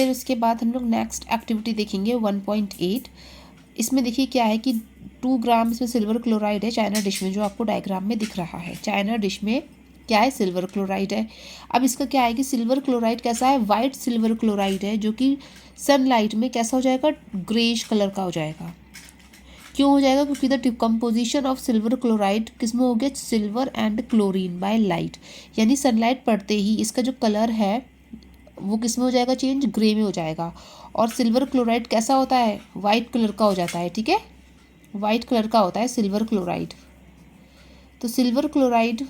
फिर उसके बाद हम लोग नेक्स्ट एक्टिविटी देखेंगे 1.8। इसमें देखिए क्या है कि 2 ग्राम इसमें सिल्वर क्लोराइड है चाइना डिश में, जो आपको डायग्राम में दिख रहा है। चाइना डिश में क्या है, सिल्वर क्लोराइड है। अब इसका क्या है कि सिल्वर क्लोराइड कैसा है, वाइट सिल्वर क्लोराइड है, जो कि सनलाइट में कैसा हो जाएगा, ग्रेइश कलर का हो जाएगा। क्यों हो जाएगा, क्योंकि the decomposition of silver chloride किसमें हो गया, silver and chlorine by light, यानी सनलाइट पड़ते ही इसका जो कलर है वो किसमें हो जाएगा, चेंज, ग्रे में हो जाएगा। और सिल्वर क्लोराइड कैसा होता है, वाइट कलर का हो जाता है। ठीक है, वाइट कलर का होता है सिल्वर क्लोराइड। तो सिल्वर क्लोराइड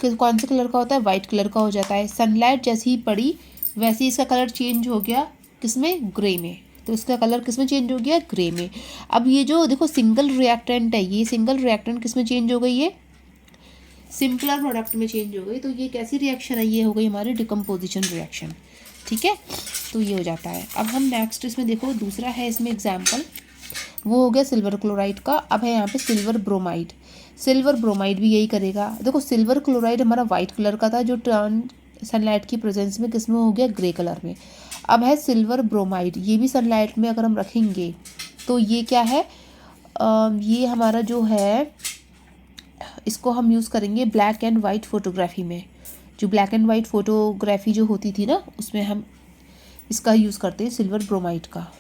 कौन से कलर का होता है, वाइट कलर का हो जाता है। सनलाइट जैसी ही पड़ी वैसे ही इसका कलर चेंज हो गया, किसमें, ग्रे में। तो इसका कलर किसमें चेंज हो गया, ग्रे में। अब ये जो देखो सिंगल रिएक्टेंट है, ये सिंगल रिएक्टेंट किसमें चेंज हो गई है, सिंपलर प्रोडक्ट में चेंज हो गई। तो ये कैसी रिएक्शन है, ये हो गई हमारी डिकम्पोजिशन रिएक्शन। ठीक है, तो ये हो जाता है। अब हम नेक्स्ट इसमें देखो दूसरा है इसमें एग्जाम्पल, वो हो गया सिल्वर क्लोराइड का। अब है यहाँ पे सिल्वर ब्रोमाइड। सिल्वर ब्रोमाइड भी यही करेगा। देखो सिल्वर क्लोराइड हमारा वाइट कलर का था, जो टर्न सनलाइट की प्रेजेंस में किसमें हो गया, ग्रे कलर में। अब है सिल्वर ब्रोमाइड, ये भी सनलाइट में अगर हम रखेंगे तो ये क्या है, ये हमारा जो है इसको हम यूज़ करेंगे ब्लैक एंड वाइट फोटोग्राफी में। जो ब्लैक एंड वाइट फोटोग्राफी जो होती थी ना, उसमें हम इसका यूज़ करते हैं, सिल्वर ब्रोमाइड का,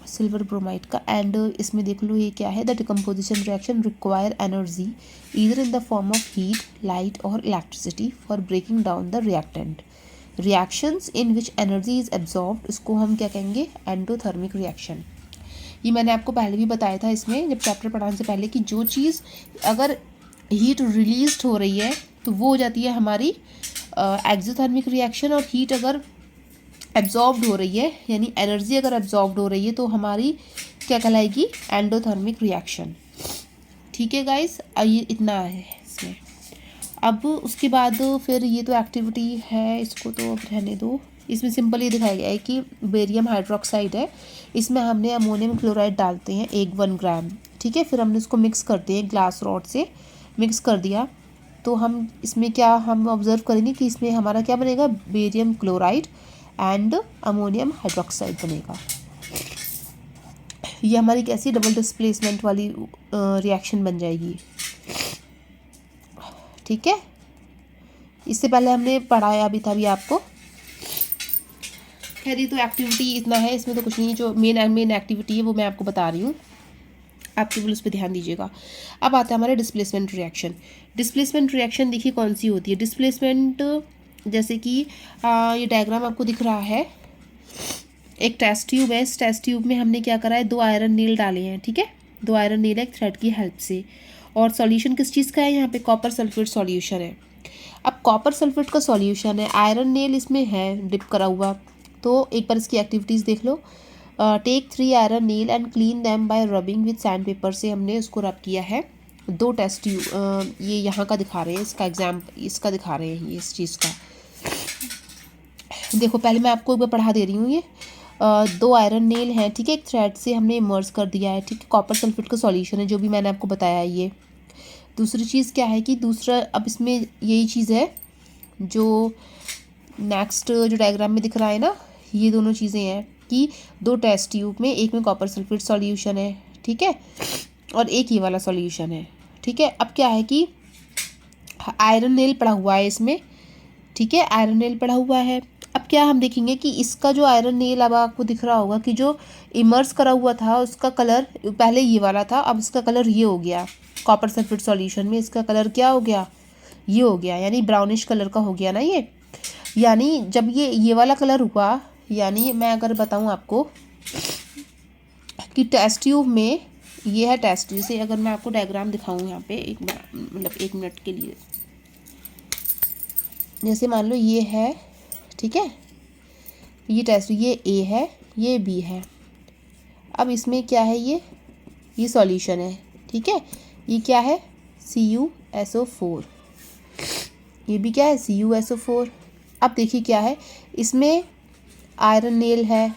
सिल्वर ब्रोमाइड का। एंड इसमें देख लो ये क्या है, the decomposition reaction require energy either in the form of heat, light और electricity for breaking down the reactant. Reactions in which energy is absorbed, इसको हम क्या कहेंगे, एंडोथर्मिक रिएक्शन। ये मैंने आपको पहले भी बताया था इसमें, जब चैप्टर पढ़ाने से पहले, कि जो चीज़ अगर हीट रिलीज हो रही है तो वो हो जाती है हमारी एक्सोथर्मिक रिएक्शन, और हीट अगर एब्जॉर्ब्ड हो रही है, यानी एनर्जी अगर एब्जॉर्ब्ड हो रही है, तो हमारी क्या कहलाएगी, एंडोथर्मिक रिएक्शन। ठीक है गाइस, ये इतना है इसमें। अब उसके बाद फिर ये तो एक्टिविटी है, इसको तो अब रहने दो। इसमें सिंपल ये दिखाया गया है कि बेरियम हाइड्रोक्साइड है, इसमें हमने अमोनियम क्लोराइड डालते हैं 1 ग्राम। ठीक है, फिर हमने इसको मिक्स करते हैं, ग्लास रॉड से मिक्स कर दिया। तो हम इसमें क्या हम ऑब्जर्व करेंगे कि इसमें हमारा क्या बनेगा, barium chloride and ammonium hydroxide बनेगा। ये हमारी कैसी डबल डिस्प्लेसमेंट वाली रिएक्शन बन जाएगी। ठीक है, इससे पहले हमने पढ़ाया भी था अभी आपको। खैर ये तो एक्टिविटी इतना है, इसमें तो कुछ नहीं, जो मेन एक्टिविटी है वो मैं आपको बता रही हूँ, आप केवल उस पर ध्यान दीजिएगा। अब आता है हमारे डिस्प्लेसमेंट रिएक्शन। डिस्प्लेसमेंट रिएक्शन देखिए कौन सी होती है। डिस्प्लेसमेंट जैसे कि ये डायग्राम आपको दिख रहा है, एक टेस्ट ट्यूब है। इस टेस्ट ट्यूब में हमने क्या करा है, 2 आयरन नील डाले हैं। ठीक है, 2 आयरन नील एक थ्रेड की हेल्प से। और सॉल्यूशन किस चीज़ का है, यहाँ पे कॉपर सल्फेट सॉल्यूशन है। अब कॉपर सल्फेट का सॉल्यूशन है, आयरन नील इसमें है डिप करा हुआ। तो एक बार इसकी एक्टिविटीज़ देख लो। Take 3 iron nail and clean them by rubbing with sandpaper से हमने उसको रब किया है। 2 टेस्ट ट्यूब, ये यहाँ का दिखा रहे हैं, इसका एग्जाम इसका दिखा रहे हैं, ये इस चीज़ का। देखो पहले मैं आपको एक बार पढ़ा दे रही हूँ। ये 2 आयरन नेल हैं। ठीक है, एक थ्रेड से हमने इमर्ज कर दिया है। ठीक है, कॉपर सल्फेट का सॉल्यूशन है, जो भी मैंने आपको बताया है। ये दूसरी चीज़ क्या है कि दूसरा, अब इसमें यही चीज़ है जो नेक्स्ट जो डायग्राम में दिख रहा है ना, ये दोनों चीज़ें हैं कि 2 टेस्ट ट्यूब में, एक में कॉपर सल्फेट सॉल्यूशन है, ठीक है, और एक ये वाला सॉल्यूशन है। ठीक है, अब क्या है कि आयरन नेल पड़ा हुआ है इसमें। ठीक है, आयरन नेल पड़ा हुआ है। अब क्या हम देखेंगे कि इसका जो आयरन नेल, अब आपको दिख रहा होगा कि जो इमर्स करा हुआ था उसका कलर पहले ये वाला था, अब इसका कलर ये हो गया। कॉपर सल्फेट सॉल्यूशन में इसका कलर क्या हो गया, ये हो गया, यानी ब्राउनिश कलर का हो गया ना ये। यानी जब ये वाला कलर हुआ, यानी मैं अगर बताऊं आपको कि टेस्ट ट्यूब में ये है टेस्ट, जैसे अगर मैं आपको डायग्राम दिखाऊं यहाँ पे, एक मिनट के लिए, जैसे मान लो ये है, ठीक है, ये टेस्ट, ये ए है, ये बी है। अब इसमें क्या है, ये सॉल्यूशन है। ठीक है, ये क्या है, CuSO4, ये भी क्या है, CuSO4। अब देखिए क्या है, इसमें आयरन नेल है,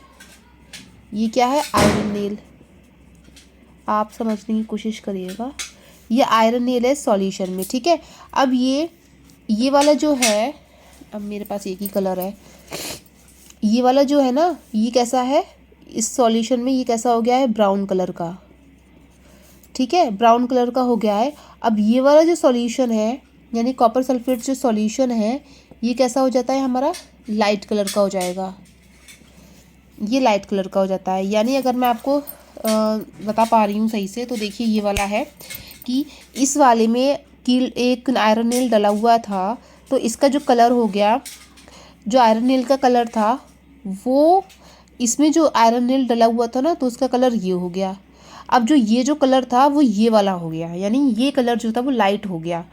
ये क्या है, आयरन नेल। आप समझने की कोशिश करिएगा, ये आयरन नेल है सॉल्यूशन में। ठीक है, अब ये वाला जो है, अब मेरे पास एक ही कलर है। ये वाला जो है ना, ये कैसा है, इस सॉल्यूशन में ये कैसा हो गया है, ब्राउन कलर का। ठीक है, ब्राउन कलर का हो गया है। अब ये वाला जो सॉल्यूशन है, यानी कॉपर सल्फेट जो सॉल्यूशन है, ये कैसा हो जाता है हमारा, लाइट कलर का हो जाएगा। ये लाइट कलर का हो जाता है। यानी अगर मैं आपको बता पा रही हूँ सही से, तो देखिए ये वाला है कि इस वाले में कि एक आयरन नेल डला हुआ था, तो इसका जो कलर हो गया, जो आयरन नेल का कलर था वो, इसमें जो आयरन नेल डला हुआ था ना, तो उसका कलर ये हो गया। अब जो ये जो कलर था वो ये वाला हो गया, यानी ये कलर जो था वो लाइट हो गया।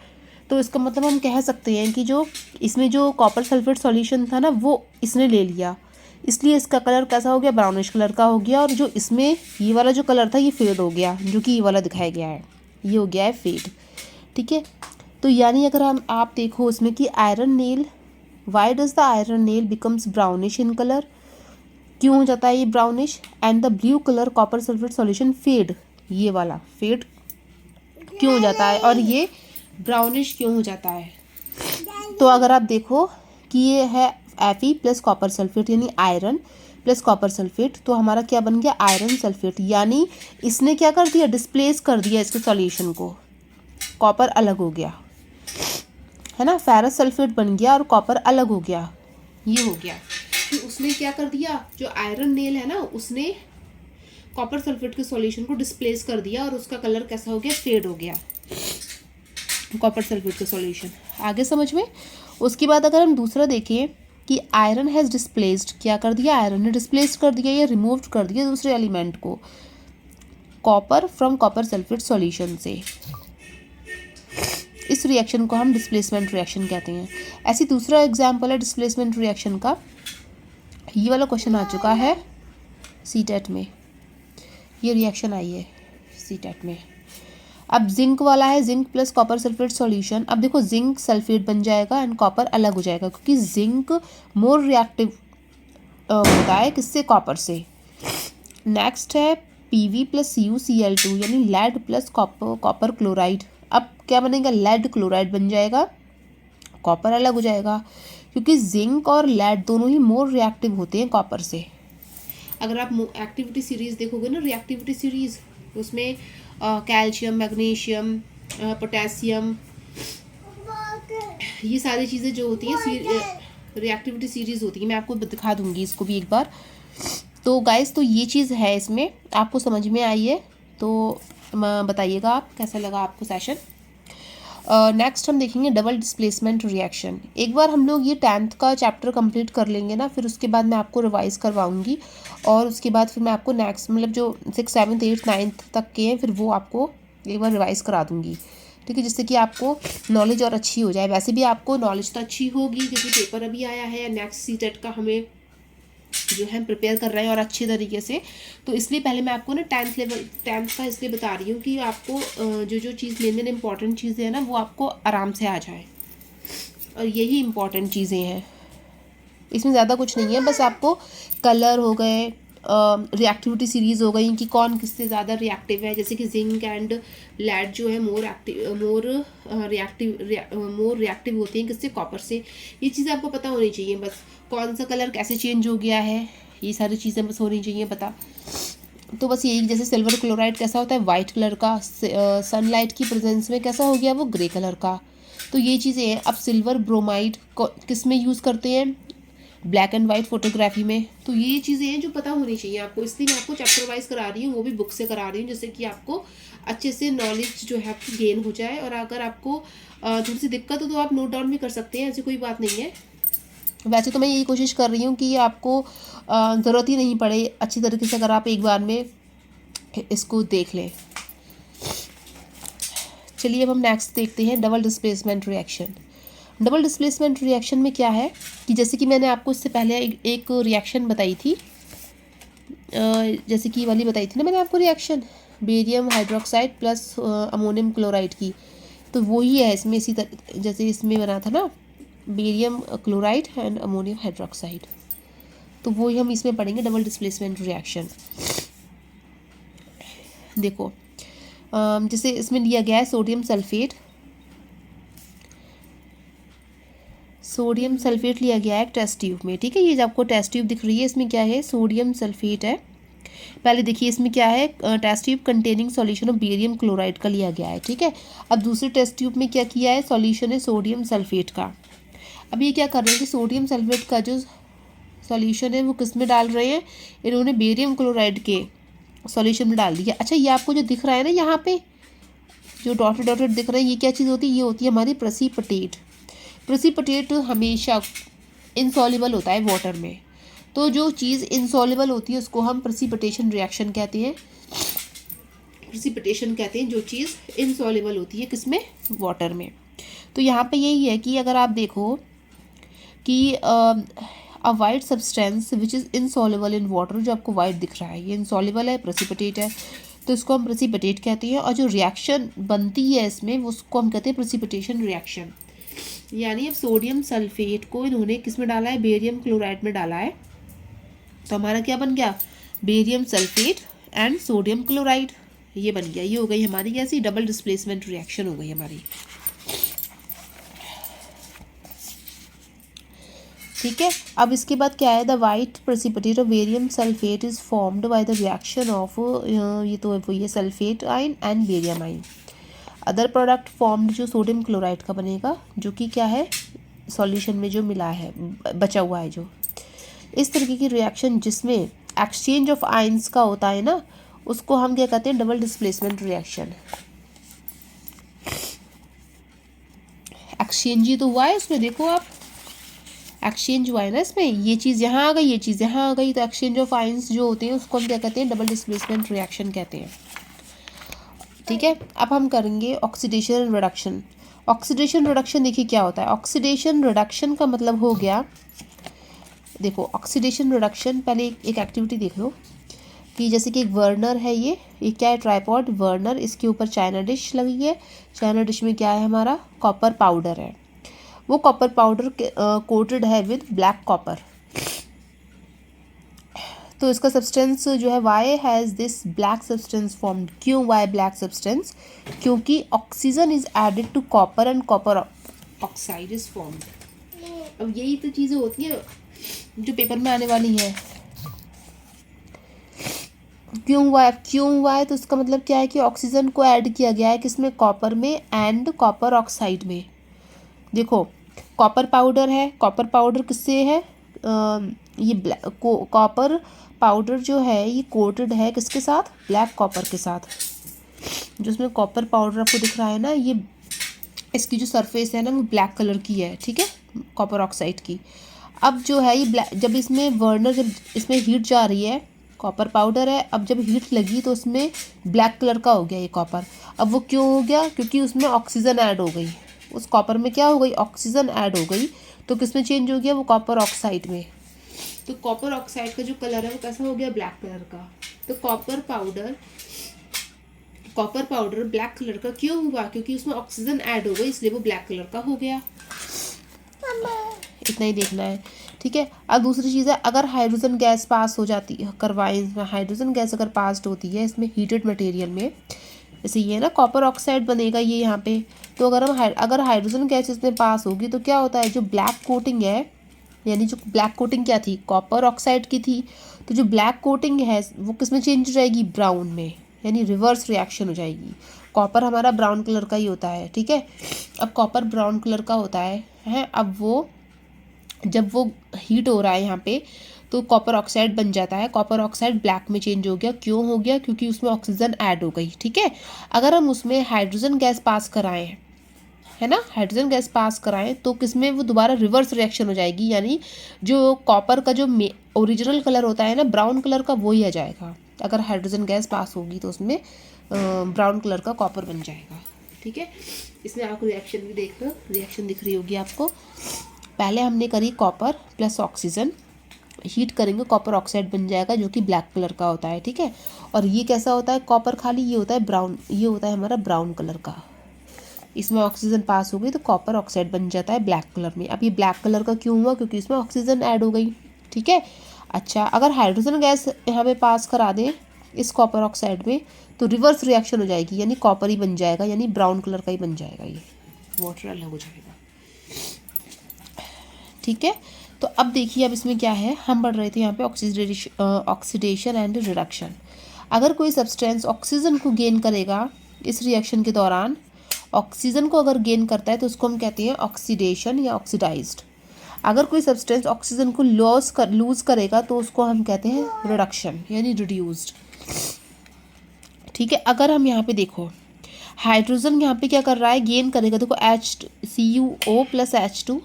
तो इसका मतलब हम कह सकते हैं कि जो इसमें जो कॉपर सल्फेट सॉल्यूशन था ना, वो इसने ले लिया, इसलिए इसका कलर कैसा हो गया, ब्राउनिश कलर का हो गया। और जो इसमें ये वाला जो कलर था ये फेड हो गया, जो कि ये वाला दिखाया गया है, ये हो गया है फेड। ठीक है, तो यानी अगर हम आप देखो उसमें कि iron nail, why does the iron nail becomes brownish in colour, क्यों हो जाता है ये brownish, and the blue colour copper sulphate solution fade, ये वाला फेड क्यों हो जाता है और ये ब्राउनिश क्यों हो जाता है। तो अगर आप देखो कि ये है Fe प्लस कॉपर सल्फेट, यानी आयरन प्लस कॉपर सल्फेट, तो हमारा क्या बन गया, आयरन सल्फेट। यानी इसने क्या कर दिया, डिस्प्लेस कर दिया इसके सॉल्यूशन को, कॉपर अलग हो गया, है ना, फेरस सल्फेट बन गया और कॉपर अलग हो गया। ये हो गया कि उसने क्या कर दिया, जो आयरन नेल है ना, उसने कॉपर सल्फेट के सॉल्यूशन को डिस्प्लेस कर दिया और उसका कलर कैसा हो गया, फेड हो गया, कॉपर सल्फेट का सॉल्यूशन। आगे समझ में। उसके बाद अगर हम दूसरा देखें कि आयरन हैज़ डिस्प्लेस्ड, क्या कर दिया, आयरन ने डिस्प्लेस कर दिया या रिमूव कर दिया दूसरे एलिमेंट को, copper from copper sulphate solution से। इस रिएक्शन को हम डिस्प्लेसमेंट रिएक्शन कहते हैं। ऐसी दूसरा एग्जाम्पल है डिस्प्लेसमेंट रिएक्शन का, ये वाला क्वेश्चन आ चुका है सीटेट में, ये रिएक्शन आई है सीटेट में। अब जिंक वाला है, zinc plus copper sulphate solution. अब देखो जिंक सल्फेट बन जाएगा एंड कॉपर अलग हो जाएगा, क्योंकि जिंक मोर रिएक्टिव होता है किससे, कॉपर से। नेक्स्ट है Pv प्लस CuCl2, यानी लेड प्लस कॉपर क्लोराइड। अब क्या बनेगा, लेड क्लोराइड बन जाएगा, कॉपर अलग हो जाएगा, क्योंकि जिंक और लेड दोनों ही मोर रिएक्टिव होते हैं कॉपर से। अगर आप एक्टिविटी सीरीज देखोगे ना, रिएक्टिविटी सीरीज, उसमें कैल्शियम, मैग्नीशियम, पोटेशियम, ये सारी चीज़ें जो होती हैं रिएक्टिविटी सीरीज होती है। मैं आपको दिखा दूंगी इसको भी एक बार। तो गाइस, तो ये चीज़ है, इसमें आपको समझ में आई है तो बताइएगा आप कैसा लगा आपको सेशन। नेक्स्ट हम देखेंगे डबल डिस्प्लेसमेंट रिएक्शन। एक बार हम लोग ये 10th का चैप्टर कंप्लीट कर लेंगे ना, फिर उसके बाद मैं आपको रिवाइज़ करवाऊंगी, और उसके बाद फिर मैं आपको नेक्स्ट मतलब जो 6, 7, 8, 9th तक के हैं, फिर वो आपको एक बार रिवाइज़ करा दूंगी। ठीक है, जिससे कि आपको नॉलेज और अच्छी हो जाए। वैसे भी आपको नॉलेज तो अच्छी होगी, क्योंकि पेपर अभी आया है, नेक्स्ट सीटेट का हमें जो है प्रिपेयर कर रहे हैं और अच्छे तरीके से। तो इसलिए पहले मैं आपको ना 10th का इसलिए बता रही हूँ कि आपको जो जो चीज़ मेन इंपॉर्टेंट चीज़ें हैं ना, वो आपको आराम से आ जाए, और यही इंपॉर्टेंट चीज़ें हैं, इसमें ज़्यादा कुछ नहीं है। बस आपको कलर हो गए, रिएक्टिविटी सीरीज हो गई कि कौन किससे ज़्यादा रिएक्टिव है, जैसे कि जिंक एंड लेड जो है मोर रिएक्टिव होती हैं किससे, कॉपर से। ये चीज़ें आपको पता होनी चाहिए बस। कौन सा कलर कैसे चेंज हो गया है, ये सारी चीज़ें बस होनी चाहिए पता। तो बस यही, जैसे सिल्वर क्लोराइड कैसा होता है, वाइट कलर का, सनलाइट की प्रेजेंस में कैसा हो गया, वो ग्रे कलर का। तो ये चीज़ें हैं। अब सिल्वर ब्रोमाइड किस में यूज़ करते हैं, ब्लैक एंड वाइट फोटोग्राफी में। तो ये चीज़ें हैं जो पता होनी चाहिए आपको, इसलिए मैं आपको चैप्टर वाइज करा रही हूँ, वो भी बुक से करा रही हूँ, जिससे कि आपको अच्छे से नॉलेज जो है आपकी गेन हो जाए। और अगर आपको थोड़ी सी दिक्कत हो तो आप नोट डाउन भी कर सकते हैं, ऐसी कोई बात नहीं है। वैसे तो मैं यही कोशिश कर रही हूँ कि आपको ज़रूरत ही नहीं पड़े अच्छी तरीके से, अगर आप एक बार में इसको देख लें। चलिए अब हम नेक्स्ट देखते हैं double displacement reaction. Double displacement reaction में क्या है कि जैसे कि मैंने आपको इससे पहले एक रिएक्शन बताई थी, जैसे कि वाली बताई थी ना मैंने आपको reaction, barium hydroxide plus ammonium chloride की। तो वही है इसमें, इसी तरह जैसे इसमें बना था ना, barium chloride and ammonium hydroxide. तो वही हम इसमें पढ़ेंगे, डबल डिस्प्लेसमेंट रिएक्शन। देखो जैसे इसमें लिया गया है सोडियम सल्फेट, सोडियम सल्फेट लिया गया है एक टेस्ट ट्यूब में, ठीक है। ये जो आपको टेस्ट ट्यूब दिख रही है इसमें क्या है, सोडियम सल्फेट है। पहले देखिए इसमें क्या है, test tube containing solution of barium chloride का लिया गया है, ठीक है। अब दूसरे टेस्ट ट्यूब में क्या किया है, सॉल्यूशन है सोडियम सल्फेट का। अब ये क्या कर रहे हैं कि सोडियम सल्फेट का जो सॉल्यूशन है वो किस में डाल रहे हैं, इन्होंने बेरियम क्लोराइड के सॉल्यूशन में डाल दिया। अच्छा, ये आपको जो दिख रहा है ना यहाँ पे जो डॉटेड डॉटेड दिख रहा है, ये क्या चीज़ होती है, ये होती है हमारी प्रेसिपिटेट। प्रेसिपिटेट हमेशा इनसॉल्युबल होता है वाटर में, तो जो चीज़ इनसॉल्युबल होती है उसको हम प्रेसिपिटेशन रिएक्शन कहते हैं। प्रेसिपिटेशन कहते हैं जो चीज़ इनसॉल्युबल होती है किसमें, वाटर में। तो यहाँ पे यही है कि अगर आप देखो कि अ white substance which is insoluble in water, जो आपको वाइट दिख रहा है ये इनसॉल्युबल है, प्रेसिपिटेट है, तो इसको हम प्रेसिपिटेट कहते हैं। और जो रिएक्शन बनती है इसमें वो उसको हम कहते हैं प्रेसिपिटेशन रिएक्शन। यानी अब सोडियम सल्फेट को इन्होंने किस में डाला है, बेरियम क्लोराइड में डाला है, तो हमारा क्या बन गया, barium sulphate and sodium chloride, ये बन गया। ये हो गई हमारी कैसी, डबल डिस्प्लेसमेंट रिएक्शन हो गई हमारी, ठीक है। अब इसके बाद क्या है, the white precipitate of barium sulphate is formed by the reaction of, ये तो वो ये sulphate ion and barium ion. Other product formed जो सोडियम क्लोराइड का बनेगा, जो कि क्या है, सॉल्यूशन में जो मिला है, बचा हुआ है जो। इस तरीके की रिएक्शन जिसमें एक्सचेंज ऑफ आयंस का होता है ना, उसको हम क्या कहते हैं, डबल डिस्प्लेसमेंट रिएक्शन। एक्सचेंज ही तो हुआ है उसमें, देखो आप एक्सचेंज हुआ है ना इसमें, ये चीज़ यहाँ आ गई, ये चीज़ यहाँ आ गई, तो एक्सचेंज ऑफ आयंस जो होते हैं उसको हम क्या कहते हैं, डबल डिस्प्लेसमेंट रिएक्शन कहते हैं, ठीक है। अब हम करेंगे oxidation and reduction. Oxidation reduction देखिए क्या होता है, ऑक्सीडेशन रिडक्शन का मतलब हो गया, देखो ऑक्सीडेशन रिडक्शन, पहले एक एक्टिविटी देख लो कि जैसे कि एक बर्नर है, ये क्या है, ट्राइपॉड बर्नर, इसके ऊपर चाइना डिश लगी है। चाइना डिश में क्या है, हमारा कॉपर पाउडर है। वो कॉपर पाउडर कोटेड है विद ब्लैक कॉपर। तो इसका सब्सटेंस जो है, why has this black substance formed, क्यों वाई ब्लैक सब्सटेंस, क्योंकि oxygen is added to copper and copper oxide is formed. अब यही तो चीज़ें होती हैं जो पेपर में आने वाली हैं। क्यों वाई, तो इसका मतलब क्या है कि ऑक्सीजन को ऐड किया गया है किसमें, कॉपर में एंड कॉपर ऑक्साइड में। देखो कॉपर पाउडर है, कॉपर पाउडर किससे है, ये कॉपर पाउडर जो है ये कोटेड है किसके साथ, ब्लैक कॉपर के साथ। जो इसमें कॉपर पाउडर आपको दिख रहा है ना, ये इसकी जो सरफेस है ना वो ब्लैक कलर की है, ठीक है, कॉपर ऑक्साइड की। अब जो है ये जब इसमें बर्नर, जब इसमें हीट जा रही है, कॉपर पाउडर है, अब जब हीट लगी तो उसमें ब्लैक कलर का हो गया ये कॉपर। अब वो क्यों हो गया, क्योंकि उसमें ऑक्सीजन ऐड हो गई, उस कॉपर में क्या हो गई, ऑक्सीजन ऐड हो गई, तो किस में चेंज हो गया, वो कॉपर ऑक्साइड में। तो कॉपर ऑक्साइड का जो कलर है वो कैसा हो गया, ब्लैक कलर का। तो कॉपर पाउडर ब्लैक कलर का क्यों हुआ, क्योंकि उसमें ऑक्सीजन ऐड हो गई, इसलिए वो ब्लैक कलर का हो गया। इतना ही देखना है, ठीक है। अब दूसरी चीज़ है, अगर हाइड्रोजन गैस पास हो जाती है, करवाएं इसमें, हाइड्रोजन गैस अगर पास होती है इसमें हीटेड मटेरियल में, जैसे ये ना कॉपर ऑक्साइड बनेगा ये यहाँ पे, तो अगर हाइड्रोजन गैस इसमें पास होगी तो क्या होता है, जो ब्लैक कोटिंग है, यानी जो ब्लैक कोटिंग क्या थी, कॉपर ऑक्साइड की थी, तो जो ब्लैक कोटिंग है वो किस में चेंज हो जाएगी, ब्राउन में, यानी रिवर्स रिएक्शन हो जाएगी। कॉपर हमारा ब्राउन कलर का ही होता है, ठीक है। अब कॉपर ब्राउन कलर का होता है, अब वो जब वो हीट हो रहा है यहाँ पे तो कॉपर ऑक्साइड बन जाता है, कॉपर ऑक्साइड ब्लैक में चेंज हो गया, क्यों हो गया, क्योंकि उसमें ऑक्सीजन ऐड हो गई, ठीक है। अगर हम उसमें हाइड्रोजन गैस पास कराएं, है ना, हाइड्रोजन गैस पास कराएं तो किसमें वो दोबारा रिवर्स रिएक्शन हो जाएगी, यानी जो कॉपर का जो ओरिजिनल कलर होता है ना ब्राउन कलर का, वो ही आ जाएगा। अगर हाइड्रोजन गैस पास होगी तो उसमें ब्राउन कलर का कॉपर बन जाएगा, ठीक है। इसमें आपको रिएक्शन भी देख लो, रिएक्शन दिख रही होगी आपको। पहले हमने करी कॉपर प्लस ऑक्सीजन, हीट करेंगे कॉपर ऑक्साइड बन जाएगा जो कि ब्लैक कलर का होता है, ठीक है। और ये कैसा होता है, कॉपर खाली, ये होता है ब्राउन, ये होता है हमारा ब्राउन कलर का। इसमें ऑक्सीजन पास हो गई तो कॉपर ऑक्साइड बन जाता है ब्लैक कलर में। अब ये ब्लैक कलर का क्यों हुआ, क्योंकि इसमें ऑक्सीजन ऐड हो गई, ठीक है। अच्छा, अगर हाइड्रोजन गैस यहाँ पे पास करा दें इस कॉपर ऑक्साइड में तो रिवर्स रिएक्शन हो जाएगी, यानी कॉपर ही बन जाएगा, यानी ब्राउन कलर का ही बन जाएगा, ये वाटर अलग हो जाएगा। ठीक है। तो अब देखिए अब इसमें क्या है, हम पढ़ रहे थे यहाँ पे ऑक्सीडेशन एंड रिडक्शन। अगर कोई सब्सटेंस ऑक्सीजन को गेन करेगा इस रिएक्शन के दौरान, ऑक्सीजन को अगर गेन करता है तो उसको हम कहते हैं ऑक्सीडेशन या ऑक्सीडाइज्ड। अगर कोई सब्सटेंस ऑक्सीजन को लूज करेगा तो उसको हम कहते हैं रिडक्शन यानी रिड्यूस्ड। ठीक है। अगर हम यहाँ पे देखो हाइड्रोजन यहाँ पे क्या कर रहा है, गेन करेगा, देखो CuO प्लस H2।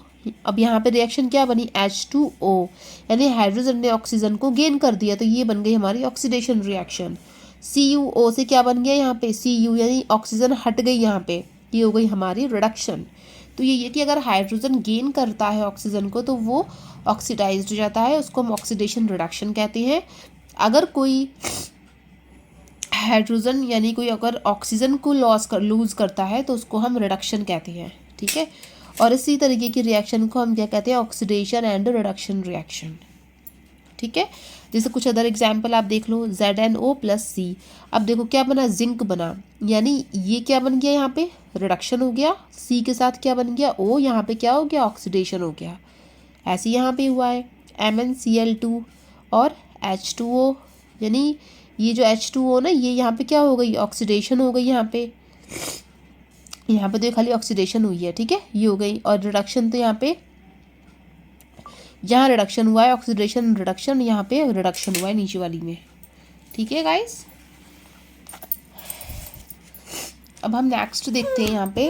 अब यहाँ पे रिएक्शन क्या बनी, H2O, यानी हाइड्रोजन ने ऑक्सीजन को गेन कर दिया, तो ये बन गई हमारी ऑक्सीडेशन रिएक्शन। CuO से क्या बन गया यहाँ पे, Cu, यानी ऑक्सीजन हट गई यहाँ पे, ये हो गई हमारी रिडक्शन। तो ये कि अगर हाइड्रोजन गेन करता है ऑक्सीजन को तो वो ऑक्सीडाइज्ड हो जाता है, उसको हम ऑक्सीडेशन रिडक्शन कहते हैं। अगर कोई हाइड्रोजन यानी कोई अगर ऑक्सीजन को लूज करता है तो उसको हम रिडक्शन कहते हैं। ठीक है। और इसी तरीके की रिएक्शन को हम क्या कहते हैं, ऑक्सीडेशन एंड रिडक्शन रिएक्शन। ठीक है। जैसे कुछ अदर एग्जाम्पल आप देख लो, ZnO प्लस C। अब देखो क्या बना, जिंक बना, यानी ये क्या बन गया, यहाँ पे रिडक्शन हो गया, C के साथ क्या बन गया, O, यहाँ पे क्या हो गया, ऑक्सीडेशन हो गया। ऐसे यहाँ पे हुआ है MnCl2 और H2O, यानी ये जो H2O ना, ये यहाँ पे क्या हो गई, ऑक्सीडेशन हो गई। यहाँ पे तो खाली ऑक्सीडेशन हुई है। ठीक है, ये हो गई। और रिडक्शन तो यहाँ पे, जहाँ रिडक्शन हुआ है ऑक्सीडेशन रिडक्शन, यहाँ पे रिडक्शन हुआ है नीचे वाली में। ठीक है गाइस। अब हम नेक्स्ट देखते हैं यहाँ पे